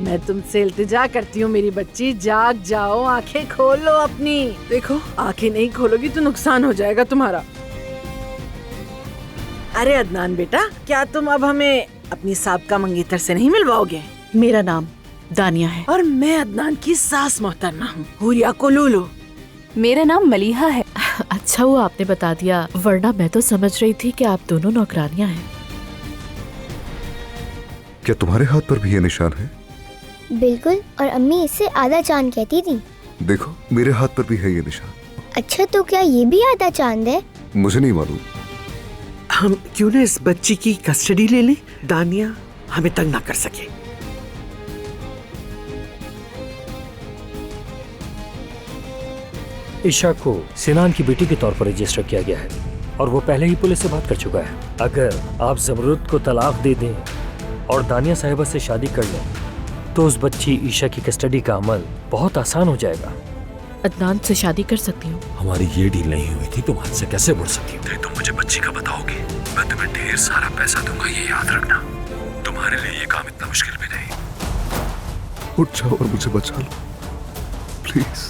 मैं तुमसे इल्तिजा करती हूँ मेरी बच्ची, जाग जाओ, आंखें खोल लो अपनी। देखो आंखें नहीं खोलोगी तो नुकसान हो जाएगा तुम्हारा। अरे अदनान बेटा, क्या तुम अब हमें अपनी साबका मंगेतर से नहीं मिलवाओगे? मेरा नाम दानिया है। और मैं अदनान की सास मोहतरमा हूँ, हुरिया कोलूलो। मेरा नाम मलीहा है। अच्छा हुआ आपने बता दिया, वरना मैं तो समझ रही थी कि आप दोनों नौकरानियां हैं। क्या तुम्हारे हाथ पर भी ये निशान है? बिल्कुल, और अम्मी इससे आधा चांद कहती थी। देखो मेरे हाथ पर भी है ये निशान। अच्छा, तो क्या ये भी आधा चांद है? मुझे नहीं मालूम। हम क्यों ना इस बच्ची की कस्टडी ले लें, दानिया हमें तंग ना कर सके। ईशा को सिनान की बेटी के तौर पर रजिस्टर किया गया है और वो पहले ही पुलिस से बात कर चुका है। अगर आप ज़मरुद को तलाक दे दें और दानिया साहिबा से शादी कर लें तो उस बच्ची ईशा की कस्टडी का अमल बहुत आसान हो जाएगा। अदनान से शादी कर सकती हूँ। हमारी ये डील नहीं हुई थी, तुम हाथ से कैसे मुड़ सकती थी? तुम मुझे बच्ची का बताओगे, मैं तुम्हें ढेर सारा पैसा दूंगा, ये याद रखना। तुम्हारे लिए ये काम इतना मुश्किल भी नहीं। उठ जाओ और मुझे बचा लो प्लीज।